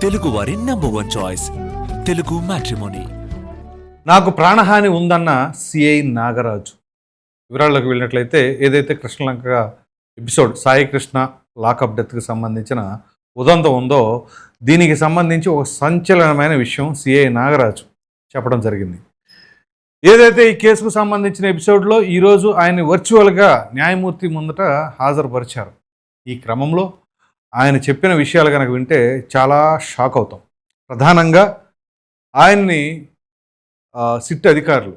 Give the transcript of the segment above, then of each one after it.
తెలుగు వారి #1 choice Telugu matrimony. నాకు ప్రాణహాని ఉందన్న సిఐ నాగరాజు వివరాల్లోకి వెళ్ళినట్లయితే ఏదైతే కృష్ణలంక ఎపిసోడ్ సాయి కృష్ణ లాకప్ డెత్కి సంబంధించిన ఉదంతం ఉందో దీనికి సంబంధించి ఒక సంచలనమైన విషయం సిఐ నాగరాజు చెప్పడం జరిగింది. ఏదైతే ఈ కేసుకు సంబంధించిన ఎపిసోడ్లో ఈరోజు ఆయన్ని వర్చువల్గా న్యాయమూర్తి ముందట హాజరుపరిచారు. ఈ క్రమంలో ఆయన చెప్పిన విషయాలు కనుక వింటే చాలా షాక్ అవుతాం. ప్రధానంగా ఆయన్ని సిట్ అధికారులు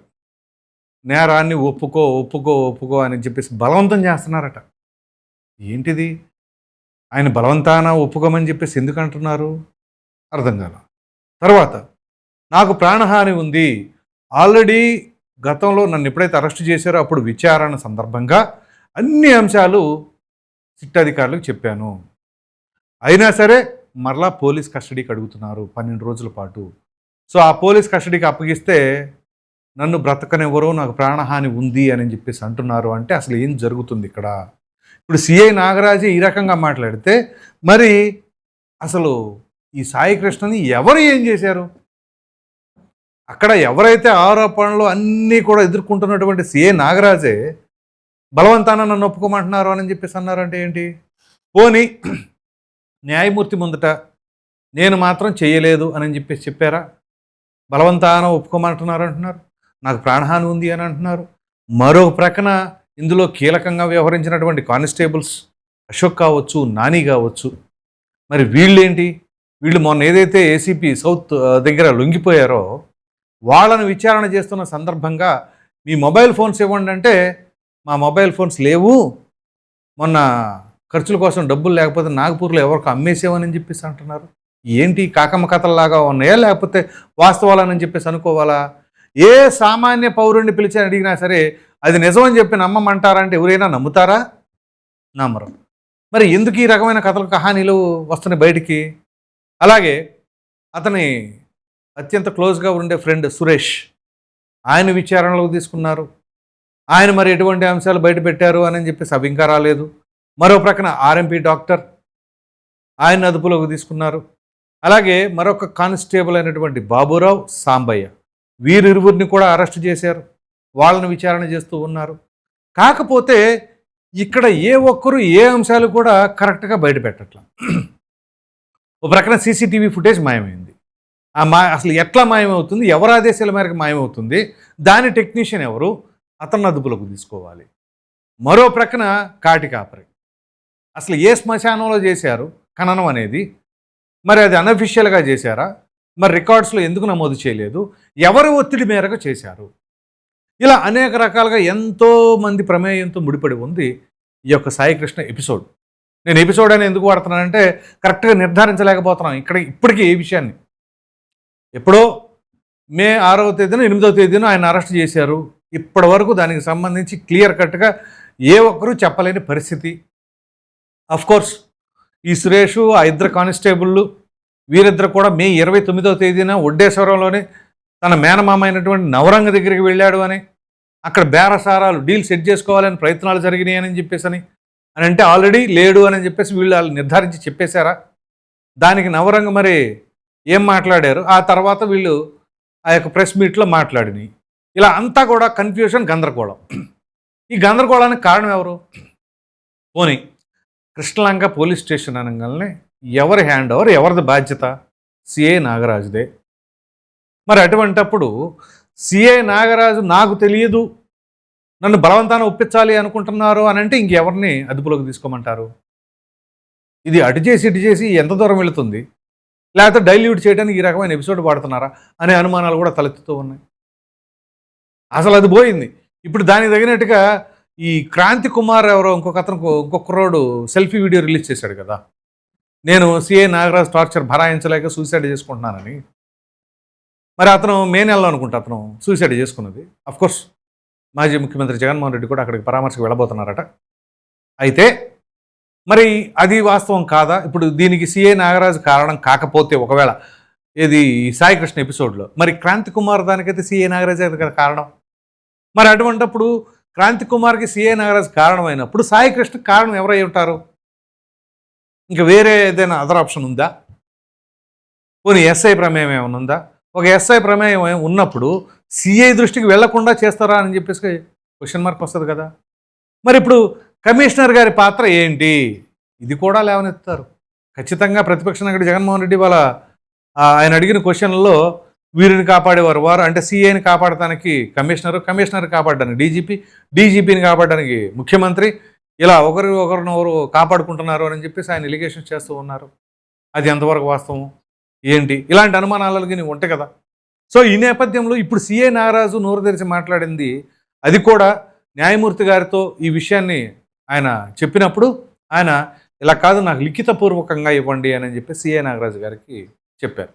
నేరాన్ని ఒప్పుకో అని చెప్పేసి బలవంతం చేస్తున్నారట. ఏంటిది? ఆయన బలవంతాన ఒప్పుకోమని చెప్పేసి ఎందుకు అంటున్నారు అర్థం కాల. తర్వాత నాకు ప్రాణహాని ఉంది, ఆల్రెడీ గతంలో నన్ను ఎప్పుడైతే అరెస్ట్ చేశారో అప్పుడు విచారణ సందర్భంగా అన్ని అంశాలు సిట్ అధికారులకు చెప్పాను. అయినా సరే మరలా పోలీస్ కస్టడీకి అడుగుతున్నారు 12 రోజుల పాటు. సో ఆ పోలీస్ కస్టడీకి అప్పగిస్తే నన్ను బ్రతకనివ్వరు, నాకు ప్రాణహాని ఉంది అని చెప్పేసి అంటున్నారు. అంటే అసలు ఏం జరుగుతుంది ఇక్కడ? ఇప్పుడు సిఐ నాగరాజు ఈ రకంగా మాట్లాడితే మరి అసలు ఈ సాయి కృష్ణని ఎవరు ఏం చేశారు? అక్కడ ఎవరైతే ఆరోపణలు అన్నీ కూడా ఎదుర్కొంటున్నటువంటి సిఐ నాగరాజే బలవంతాన నన్ను ఒప్పుకోమంటున్నారు అని చెప్పేసి అన్నారంటే ఏంటి? పోనీ న్యాయమూర్తి ముందట నేను మాత్రం చేయలేదు అని చెప్పేసి చెప్పారా? బలవంతాన ఒప్పుకోమంటున్నారు అంటున్నారు, నాకు ప్రాణహాని ఉంది అని అంటున్నారు. మరో ప్రక్కన ఇందులో కీలకంగా వ్యవహరించినటువంటి కానిస్టేబుల్స్ అశోక్ కావచ్చు, నాని కావచ్చు, మరి వీళ్ళేంటి? వీళ్ళు మొన్న ఏదైతే ఏసీపీ సౌత్ దగ్గర లొంగిపోయారో వాళ్ళను విచారణ చేస్తున్న సందర్భంగా మీ మొబైల్ ఫోన్స్ ఇవ్వండి అంటే మా మొబైల్ ఫోన్స్ లేవు, మొన్న ఖర్చుల కోసం డబ్బులు లేకపోతే నాగపూర్లో ఎవరికి అమ్మేసేవని చెప్పేసి అంటున్నారు. ఏంటి కాకమ్మ కథల్లాగా ఉన్నాయా లేకపోతే వాస్తవాలని చెప్పేసి అనుకోవాలా? ఏ సామాన్య పౌరుడిని పిలిచి అడిగినా సరే అది నిజమని చెప్పి నమ్మమంటారంటే ఎవరైనా నమ్ముతారా? నమ్మరు. మరి ఎందుకు ఈ రకమైన కథల కహానీలు వస్తున్నాయి బయటికి? అలాగే అతని అత్యంత క్లోజ్గా ఉండే ఫ్రెండ్ సురేష్, ఆయన విచారణలోకి తీసుకున్నారు. ఆయన మరి ఎటువంటి అంశాలు బయట పెట్టారు అని చెప్పేసి అవి ఇంకా రాలేదు. మరో ప్రక్కన ఆర్ఎంపీ డాక్టర్, ఆయన అదుపులోకి తీసుకున్నారు. అలాగే మరొక కానిస్టేబుల్ అయినటువంటి బాబురావు, సాంబయ్య, వీరిరువురిని కూడా అరెస్ట్ చేశారు. వాళ్ళని విచారణ చేస్తూ ఉన్నారు. కాకపోతే ఇక్కడ ఏ ఒక్కరు ఏ అంశాలు కూడా కరెక్ట్గా బయట పెట్టట్లా. ఓ ప్రక్కన సీసీటీవీ ఫుటేజ్ మాయమైంది. అసలు ఎట్లా మాయమవుతుంది? ఎవరి ఆదేశాల మేరకు మాయమవుతుంది? దాని టెక్నీషియన్ ఎవరు? అతన్ని అదుపులోకి తీసుకోవాలి. మరో ప్రక్కన కాటి కాపరి, అసలు ఏ శ్మశానంలో చేశారు ఖననం అనేది? మరి అది అనఫిషియల్గా చేశారా? మరి రికార్డ్స్లో ఎందుకు నమోదు చేయలేదు? ఎవరి ఒత్తిడి మేరకు చేశారు? ఇలా అనేక రకాలుగా ఎంతోమంది ప్రమేయంతో ముడిపడి ఉంది ఈ యొక్క సాయి కృష్ణ ఎపిసోడ్. నేను ఎపిసోడ్ అని ఎందుకు వాడుతున్నానంటే కరెక్ట్గా నిర్ధారించలేకపోతున్నాను ఇప్పటికీ ఏ విషయాన్ని. ఎప్పుడో మే 6వ తేదీన 8వ తేదీన ఆయన అరెస్ట్ చేశారు. ఇప్పటి వరకు దానికి సంబంధించి క్లియర్ కట్గా ఏ ఒక్కరూ చెప్పలేని పరిస్థితి. కోర్స్ ఈ సురేష్, ఆ ఇద్దరు కానిస్టేబుళ్ళు, వీరిద్దరు కూడా మే 29వ తేదీన ఒడ్డేశ్వరంలోనే తన మేనమామ అయినటువంటి నవరంగ దగ్గరికి వెళ్ళాడు అని, అక్కడ బేరసారాలు డీల్ సెట్ చేసుకోవాలని ప్రయత్నాలు జరిగినాయి అని చెప్పేసి అని అంటే ఆల్రెడీ లేడు అని చెప్పేసి వీళ్ళు నిర్ధారించి చెప్పేశారా? దానికి నవరంగ మరి ఏం మాట్లాడారు? ఆ తర్వాత వీళ్ళు ఆ యొక్క ప్రెస్ మీట్లో మాట్లాడినాయి. ఇలా అంతా కూడా కన్ఫ్యూషన్, గందరగోళం. ఈ గందరగోళానికి కారణం ఎవరు? పోనీ కృష్ణలంక పోలీస్ స్టేషన్ అనగానే ఎవరి హ్యాండ్ ఓవర్, ఎవరిది బాధ్యత? సిఐ నాగరాజుదే. మరి అటువంటప్పుడు సిఐ నాగరాజు నాకు తెలియదు, నన్ను బలవంతాన ఒప్పించాలి అనుకుంటున్నారు అని అంటే ఇంకెవరిని అదుపులోకి తీసుకోమంటారు? ఇది అటు చేసి ఎంత దూరం వెళుతుంది? లేకపోతే డైల్యూట్ చేయడానికి ఈ రకమైన ఎపిసోడ్ వాడుతున్నారా అనే అనుమానాలు కూడా తలెత్తుతూ ఉన్నాయి. అసలు అది పోయింది. ఇప్పుడు దానికి తగినట్టుగా ఈ క్రాంతి కుమార్ ఎవరో ఇంకొకరోడు సెల్ఫీ వీడియో రిలీజ్ చేశాడు కదా, నేను సిఐ నాగరాజ్ టార్చర్ భరాయించలేక సూసైడ్ చేసుకుంటున్నానని. మరి అతను మే నెలలో అనుకుంటా అతను సూసైడ్ చేసుకున్నది. అఫ్కోర్స్ మాజీ ముఖ్యమంత్రి జగన్మోహన్ రెడ్డి కూడా అక్కడికి పరామర్శకు వెళ్ళబోతున్నారట. అయితే మరి అది వాస్తవం కాదా? ఇప్పుడు దీనికి సిఐ నాగరాజు కారణం కాకపోతే ఒకవేళ ఇది సాయి కృష్ణ ఎపిసోడ్లో మరి క్రాంతి కుమార్ దానికైతే సిఐ నాగరాజే కదా కారణం. మరి అటువంటిప్పుడు క్రాంతి కుమార్కి సిఐ నాగరాజు కారణమైనప్పుడు సాయి కృష్ణ కారణం ఎవరై ఉంటారు? ఇంకా వేరే ఏదైనా అదర్ ఆప్షన్ ఉందా? పోనీ ఎస్ఐ ప్రమేయం ఏమైనా ఉందా? ఒక ఎస్ఐ ప్రమేయం ఉన్నప్పుడు సిఐ దృష్టికి వెళ్లకుండా చేస్తారా అని చెప్పేసి క్వశ్చన్ మార్క్ వస్తుంది కదా. మరి ఇప్పుడు కమిషనర్ గారి పాత్ర ఏంటి? ఇది కూడా లేవనెత్తారు. ఖచ్చితంగా ప్రతిపక్ష నాయకుడు జగన్మోహన్ రెడ్డి వాళ్ళ ఆయన అడిగిన క్వశ్చన్లలో వీరిని కాపాడేవారు వారు, అంటే సిఐని కాపాడటానికి కమిషనర్ కాపాడడానికి డీజీపీని కాపాడడానికి ముఖ్యమంత్రి, ఇలా ఒకరినొకరు కాపాడుకుంటున్నారు అని చెప్పేసి ఆయన ఎలిగేషన్ చేస్తూ ఉన్నారు. అది ఎంతవరకు వాస్తవం ఏంటి? ఇలాంటి అనుమానాలకి ఉంటాయి కదా. సో ఈ నేపథ్యంలో ఇప్పుడు సిఐ నాగరాజు నోరు తెరిచి మాట్లాడింది, అది కూడా న్యాయమూర్తి గారితో ఈ విషయాన్ని ఆయన చెప్పినప్పుడు ఆయన ఇలా కాదు, నాకు లిఖితపూర్వకంగా ఇవ్వండి అని చెప్పి సిఐ నాగరాజు గారికి చెప్పారు.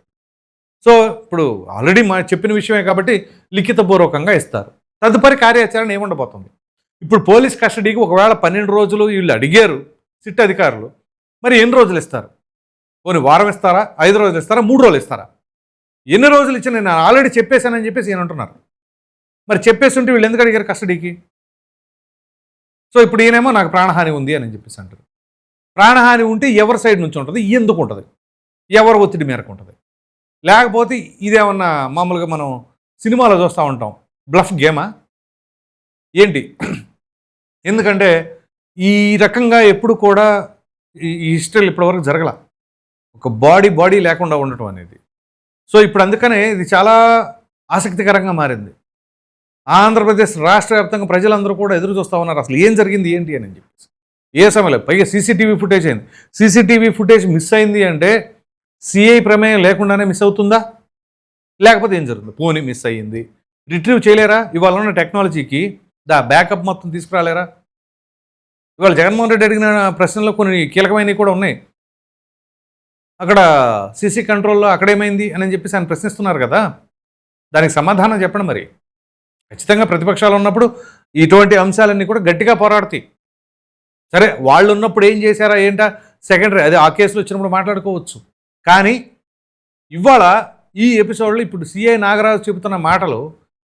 సో ఇప్పుడు ఆల్రెడీ చెప్పిన విషయమే కాబట్టి లిఖితపూర్వకంగా ఇస్తారు. తదుపరి కార్యాచరణ ఏముండబోతుంది? ఇప్పుడు పోలీస్ కస్టడీకి ఒకవేళ 12 రోజులు వీళ్ళు అడిగారు సిట్ అధికారులు, మరి ఎన్ని రోజులు ఇస్తారు? పోనీ వారం ఇస్తారా, 5 రోజులు ఇస్తారా, 3 రోజులు ఇస్తారా? ఎన్ని రోజులు ఇచ్చిన నేను ఆల్రెడీ చెప్పేశానని చెప్పేసి ఈయన అంటున్నారు. మరి చెప్పేసి ఉంటే వీళ్ళు ఎందుకు అడిగారు కస్టడీకి? సో ఇప్పుడు ఈయనేమో నాకు ప్రాణహాని ఉంది అని చెప్పేసి అంటారు. ప్రాణహాని ఉంటే ఎవరి సైడ్ నుంచి ఉంటుంది, ఎందుకు ఉంటుంది, ఎవరు ఒత్తిడి మేరకు ఉంటుంది? లేకపోతే ఇదేమన్నా మామూలుగా మనం సినిమాలో చూస్తూ ఉంటాం, బ్లఫ్ గేమా ఏంటి? ఎందుకంటే ఈ రకంగా ఎప్పుడు కూడా ఈ హిస్టరీలు ఇప్పటివరకు జరగల, ఒక బాడీ లేకుండా ఉండటం అనేది. సో ఇప్పుడు అందుకనే ఇది చాలా ఆసక్తికరంగా మారింది. ఆంధ్రప్రదేశ్ రాష్ట్ర వ్యాప్తంగా ప్రజలందరూ కూడా ఎదురు చూస్తూ ఉన్నారు, అసలు ఏం జరిగింది ఏంటి అని చెప్పేసి. ఏ సమయంలో పైగా సీసీటీవీ ఫుటేజ్ అయింది. సీసీటీవీ ఫుటేజ్ మిస్ అయింది అంటే సిఐ ప్రమేయం లేకుండానే మిస్ అవుతుందా, లేకపోతే ఏం జరుగుతుంది? పోనీ మిస్ అయ్యింది, రిట్రీవ్ చేయలేరా? ఇవాళ ఉన్న టెక్నాలజీకి బ్యాకప్ మొత్తం తీసుకురాలేరా? ఇవాళ జగన్మోహన్ రెడ్డి అడిగిన ప్రశ్నల్లో కొన్ని కీలకమైనవి కూడా ఉన్నాయి. అక్కడ సీసీ కంట్రోల్లో అక్కడేమైంది అని చెప్పేసి ఆయన ప్రశ్నిస్తున్నారు కదా, దానికి సమాధానం చెప్పండి. మరి ఖచ్చితంగా ప్రతిపక్షాలు ఉన్నప్పుడు ఇటువంటి అంశాలన్నీ కూడా గట్టిగా పోరాడతాయి. సరే వాళ్ళు ఉన్నప్పుడు ఏం చేశారా ఏంటా సెకండరీ, అది ఆ కేసులో వచ్చినప్పుడు మాట్లాడుకోవచ్చు. కానీ ఇవాళ ఈ ఎపిసోడ్లో ఇప్పుడు సిఐ నాగరాజు చెబుతున్న మాటలు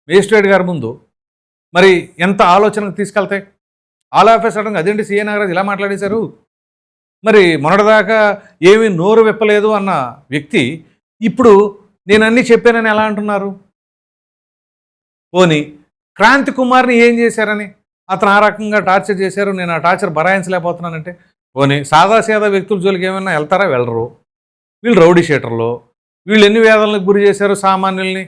మేజిస్ట్రేట్ గారి ముందు మరి ఎంత ఆలోచనకు తీసుకెళ్తాయి? ఆల్ ఆఫ్ ఎ సడన్ అదేంటి సిఐ నాగరాజు ఇలా మాట్లాడేశారు, మరి మొన్నటిదాకా ఏమీ నోరు విప్పలేదు అన్న వ్యక్తి ఇప్పుడు నేను అన్నీ చెప్పానని ఎలా అంటున్నారు? పోనీ క్రాంతి కుమార్ని ఏం చేశారని అతను ఆ రకంగా టార్చర్ చేశారు, నేను ఆ టార్చర్ భరాయించలేకపోతున్నానంటే, పోనీ సాదాసీదా వ్యక్తుల జోలికి ఏమైనా వెళ్తారా? వెళ్ళరు. వీళ్ళు రౌడీ షీటర్లు, వీళ్ళు ఎన్ని వేదనలకు గురి చేశారు సామాన్యుల్ని.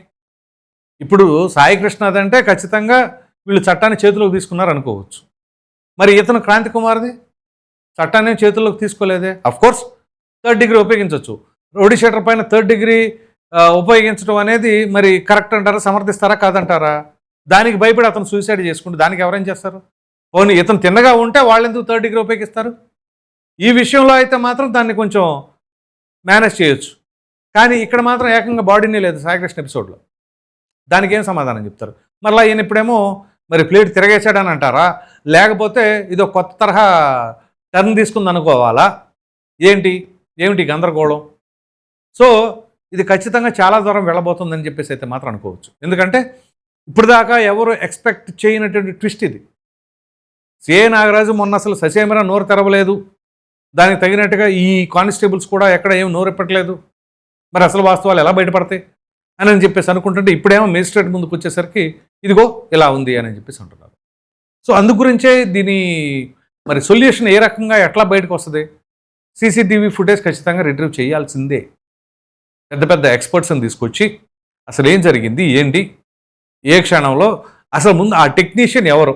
ఇప్పుడు సాయి కృష్ణ అదంటే ఖచ్చితంగా వీళ్ళు చట్టాన్ని చేతిలోకి తీసుకున్నారు అనుకోవచ్చు. మరి ఇతను క్రాంతి కుమార్ది చట్టాన్ని చేతుల్లోకి తీసుకోలేదే. అఫ్కోర్స్ 3rd డిగ్రీ ఉపయోగించవచ్చు, రౌడీ షీటర్ పైన 3rd డిగ్రీ ఉపయోగించడం అనేది మరి కరెక్ట్ అంటారా, సమర్థిస్తారా, కాదంటారా? దానికి భయపడి అతను సూసైడ్ చేసుకుంటే దానికి ఎవరేం చేస్తారు? పోనీ ఇతను తిన్నగా ఉంటే వాళ్ళు ఎందుకు 3rd డిగ్రీ ఉపయోగిస్తారు? ఈ విషయంలో అయితే మాత్రం దాన్ని కొంచెం మేనేజ్ చేయొచ్చు. కానీ ఇక్కడ మాత్రం ఏకంగా బాడీనే లేదు సాయికృష్ణ ఎపిసోడ్లో. దానికి ఏం సమాధానం చెప్తారు? మరలా ఈయన ఇప్పుడేమో మరి ప్లేట్ తిరగేసాడని అంటారా, లేకపోతే ఇదో కొత్త తరహా టర్న్ తీసుకుంది అనుకోవాలా? ఏమిటి గందరగోళం? సో ఇది ఖచ్చితంగా చాలా దూరం వెళ్ళబోతుందని చెప్పేసి అయితే మాత్రం అనుకోవచ్చు. ఎందుకంటే ఇప్పుడు దాకా ఎవరు ఎక్స్పెక్ట్ చేయనటువంటి ట్విస్ట్ ఇది. సిఐ నాగరాజు మొన్న అసలు ససేమిరా నోరు తెరవలేదు, దానికి తగినట్టుగా ఈ కానిస్టేబుల్స్ కూడా ఎక్కడ ఏం నోరెప్పట్లేదు, మరి అసలు వాస్తవాలు ఎలా బయటపడతాయి అని చెప్పేసి అనుకుంటుంటే ఇప్పుడేమో మేజిస్ట్రేట్ ముందుకు వచ్చేసరికి ఇదిగో ఇలా ఉంది అని చెప్పేసి అంటున్నారు. సో అందు గురించే దీని మరి సొల్యూషన్ ఏ రకంగా ఎట్లా బయటకు వస్తుంది? సీసీటీవీ ఫుటేజ్ ఖచ్చితంగా రిట్రీవ్ చేయాల్సిందే. పెద్ద పెద్ద ఎక్స్పర్ట్స్ని తీసుకొచ్చి అసలు ఏం జరిగింది ఏంటి, ఏ క్షణంలో అసలు ముందు ఆ టెక్నీషియన్ ఎవరు,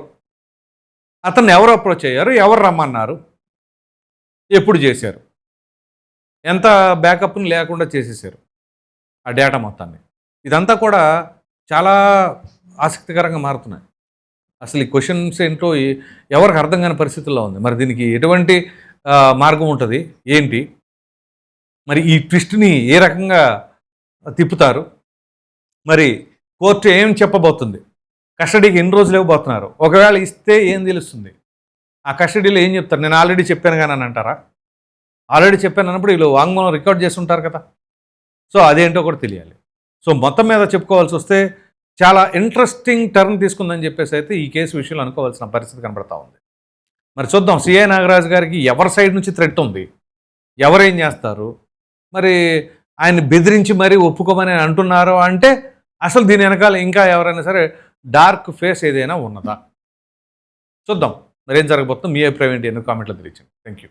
అతన్ని ఎవరు అప్రోచ్ అయ్యారు, ఎవరు రమ్మన్నారు, ఎప్పుడు చేశారు, ఎంత బ్యాకప్ని లేకుండా చేసేసారు ఆ డేటా మొత్తాన్ని. ఇదంతా కూడా చాలా ఆసక్తికరంగా మారుతున్నాయి. అసలు ఈ క్వశ్చన్స్ ఏంటో ఎవరికి అర్థం కాని పరిస్థితుల్లో ఉంది. మరి దీనికి ఎటువంటి మార్గం ఉంటుంది ఏంటి, మరి ఈ ట్విస్ట్ని ఏ రకంగా తిప్పుతారు, మరి కోర్టు ఏం చెప్పబోతుంది, కస్టడీకి ఎన్ని రోజులు ఇవ్వబోతున్నారు, ఒకవేళ ఇస్తే ఏం తెలుస్తుంది, ఆ కస్టడీలో ఏం చెప్తారు? నేను ఆల్రెడీ చెప్పాను కానీ అని అంటారా? ఆల్రెడీ చెప్పాను అన్నప్పుడు వీళ్ళు వాంగ్మూలం రికార్డ్ చేసి ఉంటారు కదా. సో అదేంటో కూడా తెలియాలి. సో మొత్తం మీద చెప్పుకోవాల్సి వస్తే చాలా ఇంట్రెస్టింగ్ టర్న్ తీసుకుందని చెప్పేసి అయితే ఈ కేసు విషయంలో అనుకోవాల్సిన పరిస్థితి కనబడతా ఉంది. మరి చూద్దాం సిఐ నాగరాజు గారికి ఎవరి సైడ్ నుంచి థ్రెట్ ఉంది, ఎవరేం చేస్తారు, మరి ఆయన్ని బెదిరించి మరీ ఒప్పుకోమని అంటున్నారు అంటే అసలు దీని వెనకాల ఇంకా ఎవరైనా సరే డార్క్ ఫేస్ ఏదైనా ఉన్నదా? చూద్దాం మరేం జరగబోతుందో. మీ అభిప్రాయం ఏంటి? కామెంట్లో తెలియజేయండి. Thank you.